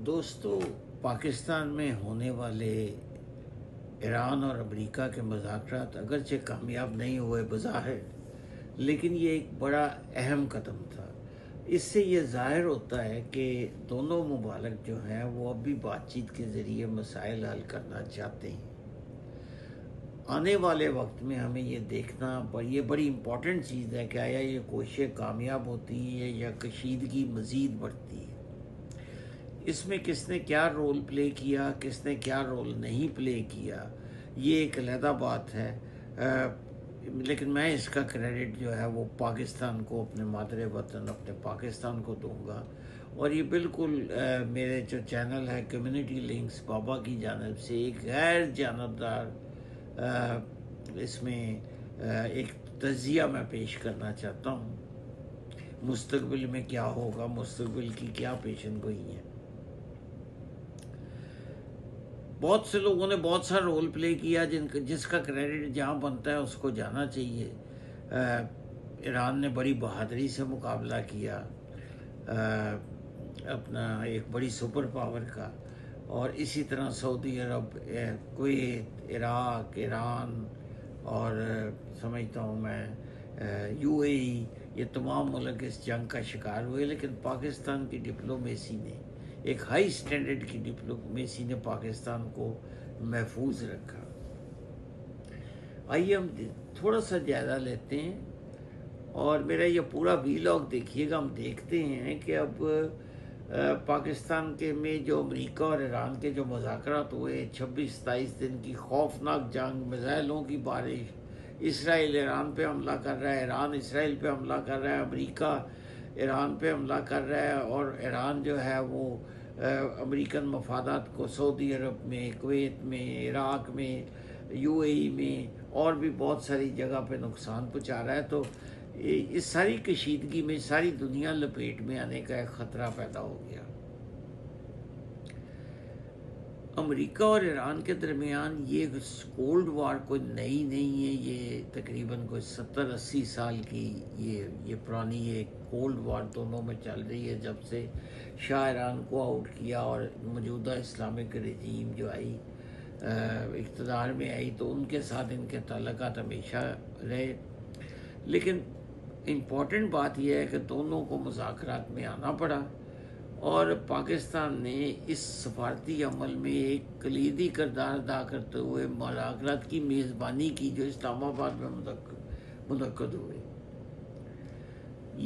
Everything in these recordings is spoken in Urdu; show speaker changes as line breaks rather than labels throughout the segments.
دوستو، پاکستان میں ہونے والے ایران اور امریکہ کے مذاکرات اگرچہ کامیاب نہیں ہوئے بظاہر، لیکن یہ ایک بڑا اہم قدم تھا۔ اس سے یہ ظاہر ہوتا ہے کہ دونوں ممالک جو ہیں وہ اب بھی بات چیت کے ذریعے مسائل حل کرنا چاہتے ہیں۔ آنے والے وقت میں ہمیں یہ دیکھنا یہ بڑی امپورٹنٹ چیز ہے کہ آیا یہ کوششیں کامیاب ہوتی ہیں یا کشیدگی مزید بڑھتی ہے۔ اس میں کس نے کیا رول پلے کیا، کس نے کیا رول نہیں پلے کیا، یہ ایک علیحدہ بات ہے، لیکن میں اس کا کریڈٹ جو ہے وہ پاکستان کو، اپنے مادر وطن اپنے پاکستان کو دوں گا۔ اور یہ بالکل میرے جو چینل ہے کمیونٹی لنکس بابا کی جانب سے ایک غیر جانبدار اس میں ایک تجزیہ میں پیش کرنا چاہتا ہوں۔ مستقبل میں کیا ہوگا، مستقبل کی کیا پیشن گوئی ہے۔ بہت سے لوگوں نے بہت سا رول پلے کیا جس کا کریڈٹ جہاں بنتا ہے اس کو جانا چاہیے۔ ایران نے بڑی بہادری سے مقابلہ کیا اپنا ایک بڑی سپر پاور کا، اور اسی طرح سعودی عرب، کویت، عراق، ایران اور سمجھتا ہوں میں UAE، یہ تمام ملک اس جنگ کا شکار ہوئے، لیکن پاکستان کی ڈپلومیسی نے، ایک ہائی سٹینڈرڈ کی ڈپلومیسی نے پاکستان کو محفوظ رکھا۔ آئیے ہم تھوڑا سا جائزہ لیتے ہیں، اور میرا یہ پورا ویلاگ دیکھیے گا۔ ہم دیکھتے ہیں کہ اب پاکستان کے میں جو امریکہ اور ایران کے جو مذاکرات ہوئے، 26-27 دن کی خوفناک جنگ، میزائلوں کی بارش، اسرائیل ایران پہ حملہ کر رہا ہے، ایران اسرائیل پہ حملہ کر رہا ہے، امریکہ ایران پہ حملہ کر رہا ہے، اور ایران جو ہے وہ امریکن مفادات کو سعودی عرب میں، کویت میں، عراق میں، UAE میں اور بھی بہت ساری جگہ پہ نقصان پہنچا رہا ہے۔ تو اس ساری کشیدگی میں ساری دنیا لپیٹ میں آنے کا ایک خطرہ پیدا ہو گیا۔ امریکہ اور ایران کے درمیان یہ کولڈ وار کوئی نئی نہیں ہے، یہ تقریباً کوئی 70-80 سال کی یہ پرانی ایک کولڈ وار دونوں میں چل رہی ہے، جب سے شاہ ایران کو آؤٹ کیا اور موجودہ اسلامک رجیم جو آئی اقتدار میں آئی، تو ان کے ساتھ ان کے تعلقات ہمیشہ رہے۔ لیکن امپورٹنٹ بات یہ ہے کہ دونوں کو مذاکرات میں آنا پڑا، اور پاکستان نے اس سفارتی عمل میں ایک کلیدی کردار ادا کرتے ہوئے مذاکرات کی میزبانی کی، جو اسلام آباد میں منعقد ہوئے۔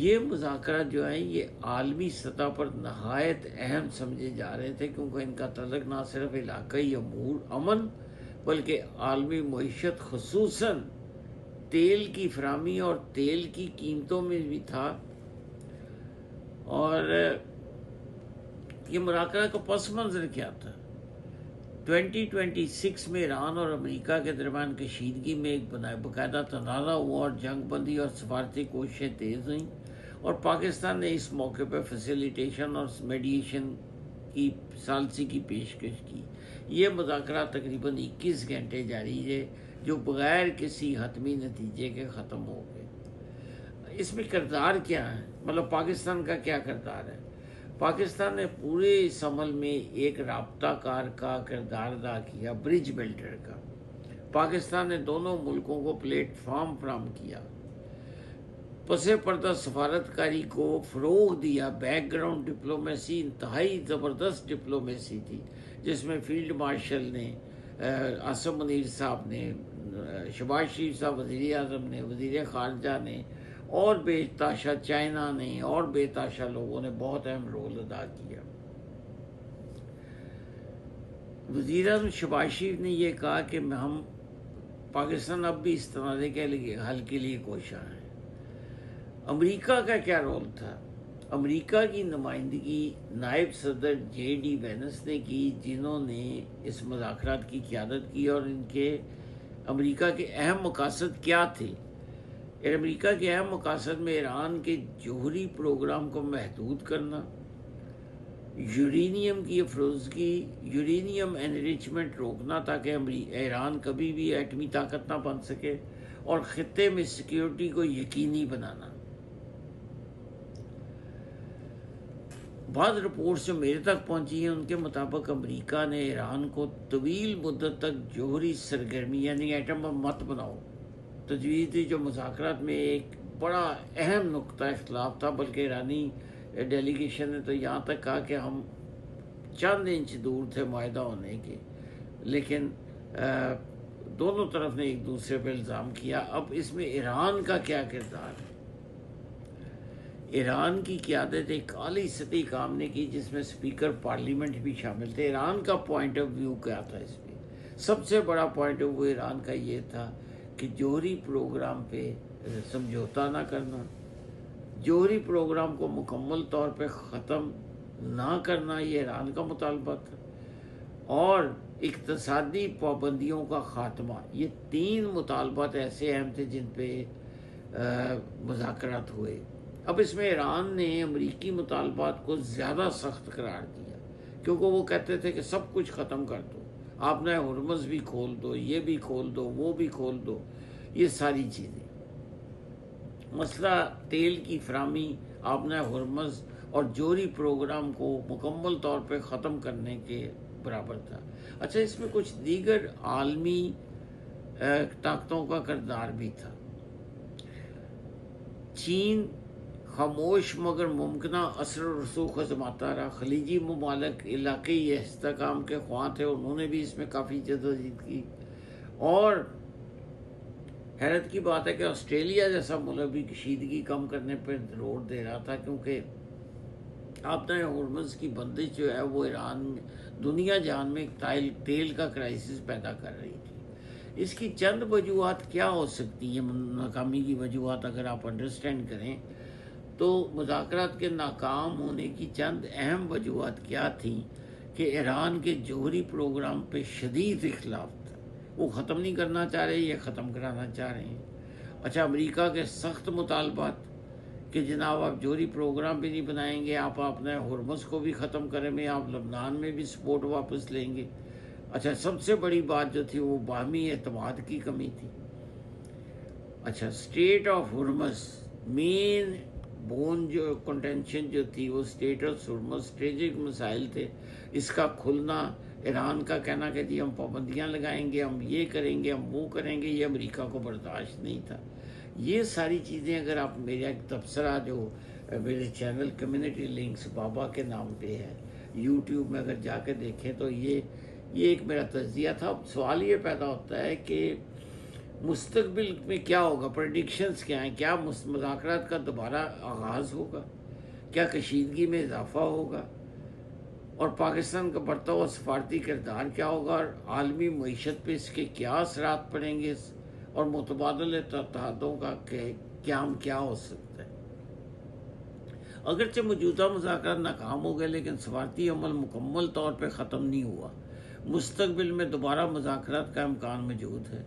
یہ مذاکرات جو ہیں یہ عالمی سطح پر نہایت اہم سمجھے جا رہے تھے، کیونکہ ان کا تعلق نہ صرف علاقائی امن بلکہ عالمی معیشت، خصوصاً تیل کی فراہمی اور تیل کی قیمتوں میں بھی تھا۔ اور یہ مذاکرات کا پس منظر کیا تھا؟ 2026 میں ایران اور امریکہ کے درمیان کشیدگی میں ایک باقاعدہ تنازع ہوا، اور جنگ بندی اور سفارتی کوششیں تیز ہوئیں، اور پاکستان نے اس موقع پہ فیسیلیٹیشن اور میڈیشن کی ثالثی کی پیشکش کی۔ یہ مذاکرات تقریباً 21 گھنٹے جاری رہے، جو بغیر کسی حتمی نتیجے کے ختم ہو گئے۔ اس میں کردار کیا ہے، مطلب پاکستان کا کیا کردار ہے؟ پاکستان نے پورے اس عمل میں ایک رابطہ کار کا کردار ادا کیا، برج بلڈر کا۔ پاکستان نے دونوں ملکوں کو پلیٹ فارم فراہم کیا، پس پردہ سفارتکاری کو فروغ دیا۔ بیک گراؤنڈ ڈپلومیسی انتہائی زبردست ڈپلومیسی تھی، جس میں فیلڈ مارشل نے، عاصم منیر صاحب نے، شہباز شریف صاحب وزیر اعظم نے، وزیر خارجہ نے، اور بے تحاشا چائنا نے، اور بے تحاشا لوگوں نے بہت اہم رول ادا کیا۔ وزیر اعظم شہباز شریف نے یہ کہا کہ ہم پاکستان اب بھی اس تنازع کے حل کے لیے کوشاں ہیں۔ امریکہ کا کیا رول تھا؟ امریکہ کی نمائندگی نائب صدر JD وینس نے کی، جنہوں نے اس مذاکرات کی قیادت کی، اور ان کے امریکہ کے اہم مقاصد کیا تھے؟ امریکہ کے اہم مقاصد میں ایران کے جوہری پروگرام کو محدود کرنا، یورینیم کی افروزگی، یورینیم انریچمنٹ روکنا تاکہ ایران کبھی بھی ایٹمی طاقت نہ بن سکے، اور خطے میں سیکیورٹی کو یقینی بنانا۔ بعض رپورٹس جو میرے تک پہنچی ہیں ان کے مطابق امریکہ نے ایران کو طویل مدت تک جوہری سرگرمی یعنی ایٹم بم مت بناؤ تجویز دی، جو مذاکرات میں ایک بڑا اہم نقطہ اختلاف تھا، بلکہ ایرانی ڈیلیگیشن نے تو یہاں تک کہا کہ ہم چند انچ دور تھے معاہدہ ہونے کے، لیکن دونوں طرف نے ایک دوسرے پہ الزام کیا۔ اب اس میں ایران کا کیا کردار ہے؟ ایران کی قیادت ایک اعلیٰ سطحی کام نے کی جس میں اسپیکر پارلیمنٹ بھی شامل تھے۔ ایران کا پوائنٹ آف ویو کیا تھا؟ اس میں سب سے بڑا پوائنٹ آف ویو ایران کا یہ تھا کہ جوہری پروگرام پہ سمجھوتا نہ کرنا، جوہری پروگرام کو مکمل طور پہ ختم نہ کرنا، یہ ایران کا مطالبہ تھا، اور اقتصادی پابندیوں کا خاتمہ۔ یہ تین مطالبات ایسے اہم تھے جن پہ مذاکرات ہوئے۔ اب اس میں ایران نے امریکی مطالبات کو زیادہ سخت قرار دیا، کیونکہ وہ کہتے تھے کہ سب کچھ ختم کر دو، آپ نے ہرمز بھی کھول دو، یہ بھی کھول دو، وہ بھی کھول دو، یہ ساری چیزیں۔ مسئلہ تیل کی فراہمی، آپ نے ہرمز اور جوہری پروگرام کو مکمل طور پہ ختم کرنے کے برابر تھا۔ اچھا، اس میں کچھ دیگر عالمی طاقتوں کا کردار بھی تھا۔ چین خاموش مگر ممکنہ اثر و رسوخ آزماتا رہا۔ خلیجی ممالک علاقائی استحکام کے خواہاں تھے، انہوں نے بھی اس میں کافی جدوجہد کی، اور حیرت کی بات ہے کہ آسٹریلیا جیسا ملک بھی کشیدگی کم کرنے پر زور دے رہا تھا، کیونکہ آپ نے ہرمز کی بندش جو ہے وہ ایران دنیا جہان میں تیل کا کرائسس پیدا کر رہی تھی۔ اس کی چند وجوہات کیا ہو سکتی ہیں؟ ناکامی کی وجوہات اگر آپ انڈرسٹینڈ کریں تو مذاکرات کے ناکام ہونے کی چند اہم وجوہات کیا تھیں کہ ایران کے جوہری پروگرام پہ شدید اختلاف تھا، وہ ختم نہیں کرنا چاہ رہے، یہ ختم کرانا چاہ رہے ہیں۔ اچھا، امریکہ کے سخت مطالبات کہ جناب آپ جوہری پروگرام بھی نہیں بنائیں گے، آپ اپنے ہرمز کو بھی ختم کریں گے، آپ لبنان میں بھی سپورٹ واپس لیں گے۔ اچھا، سب سے بڑی بات جو تھی وہ باہمی اعتماد کی کمی تھی۔ اچھا، اسٹیٹ آف ہرمز مین بون جو کنٹینشن جو تھی وہ اسٹیٹ آف ہرمز اسٹریٹجک مسائل تھے، اس کا کھلنا، ایران کا کہنا کہ جی ہم پابندیاں لگائیں گے، ہم یہ کریں گے، ہم وہ کریں گے، یہ امریکہ کو برداشت نہیں تھا۔ یہ ساری چیزیں اگر آپ میرا ایک تبصرہ جو میرے چینل کمیونٹی لنکس بابا کے نام پہ ہے یوٹیوب میں اگر جا کے دیکھیں تو یہ ایک میرا تجزیہ تھا۔ اب سوال یہ پیدا ہوتا ہے کہ مستقبل میں کیا ہوگا، پریڈکشنز کیا ہیں؟ کیا مذاکرات کا دوبارہ آغاز ہوگا؟ کیا کشیدگی میں اضافہ ہوگا؟ اور پاکستان کا بڑھتا ہوا سفارتی کردار کیا ہوگا؟ اور عالمی معیشت پہ اس کے کیا اثرات پڑیں گے؟ اور متبادل اتحادوں کا قیام کیا ہو سکتا ہے؟ اگرچہ موجودہ مذاکرات ناکام ہو گئے لیکن سفارتی عمل مکمل طور پہ ختم نہیں ہوا۔ مستقبل میں دوبارہ مذاکرات کا امکان موجود ہے۔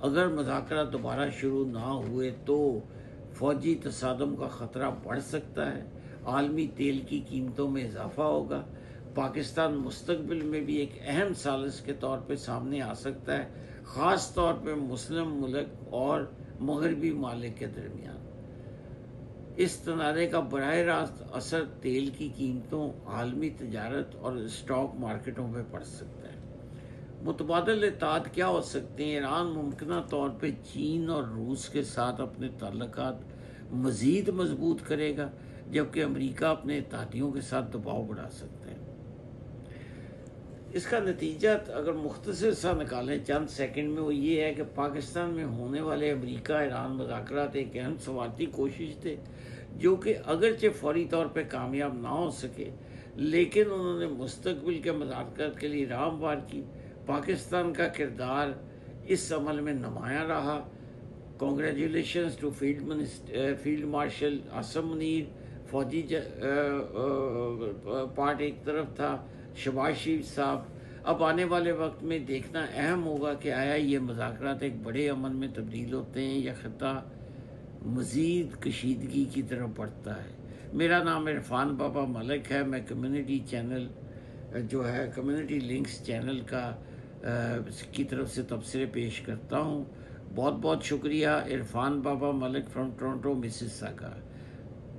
اگر مذاکرات دوبارہ شروع نہ ہوئے تو فوجی تصادم کا خطرہ بڑھ سکتا ہے، عالمی تیل کی قیمتوں میں اضافہ ہوگا، پاکستان مستقبل میں بھی ایک اہم ثالث کے طور پہ سامنے آ سکتا ہے، خاص طور پہ مسلم ملک اور مغربی ممالک کے درمیان۔ اس تنازع کا براہ راست اثر تیل کی قیمتوں، عالمی تجارت اور اسٹاک مارکیٹوں پہ پڑ سکتا ہے۔ متبادل اتحاد کیا ہو سکتے ہیں؟ ایران ممکنہ طور پہ چین اور روس کے ساتھ اپنے تعلقات مزید مضبوط کرے گا، جبکہ امریکہ اپنے اتحادیوں کے ساتھ دباؤ بڑھا سکتا ہے۔ اس کا نتیجہ اگر مختصر سا نکالیں چند سیکنڈ میں، وہ یہ ہے کہ پاکستان میں ہونے والے امریکہ ایران مذاکرات ایک اہم سفارتی کوشش تھے جو کہ اگرچہ فوری طور پہ کامیاب نہ ہو سکے، لیکن انہوں نے مستقبل کے مذاکرات کے لیے راہ ہموار کی۔ پاکستان کا کردار اس عمل میں نمایاں رہا۔ Congratulations to field marshal Asim Munir. فوجی پارٹ ایک طرف تھا، شہباز شریف صاحب۔ اب آنے والے وقت میں دیکھنا اہم ہوگا کہ آیا یہ مذاکرات ایک بڑے امن میں تبدیل ہوتے ہیں یا خطہ مزید کشیدگی کی طرف بڑھتا ہے۔ میرا نام عرفان بابا ملک ہے، میں کمیونٹی چینل جو ہے کمیونٹی لنکس چینل کی طرف سے تبصرے پیش کرتا ہوں۔ بہت بہت شکریہ۔ عرفان بابا ملک فرام ٹورنٹو، مسز ساگا۔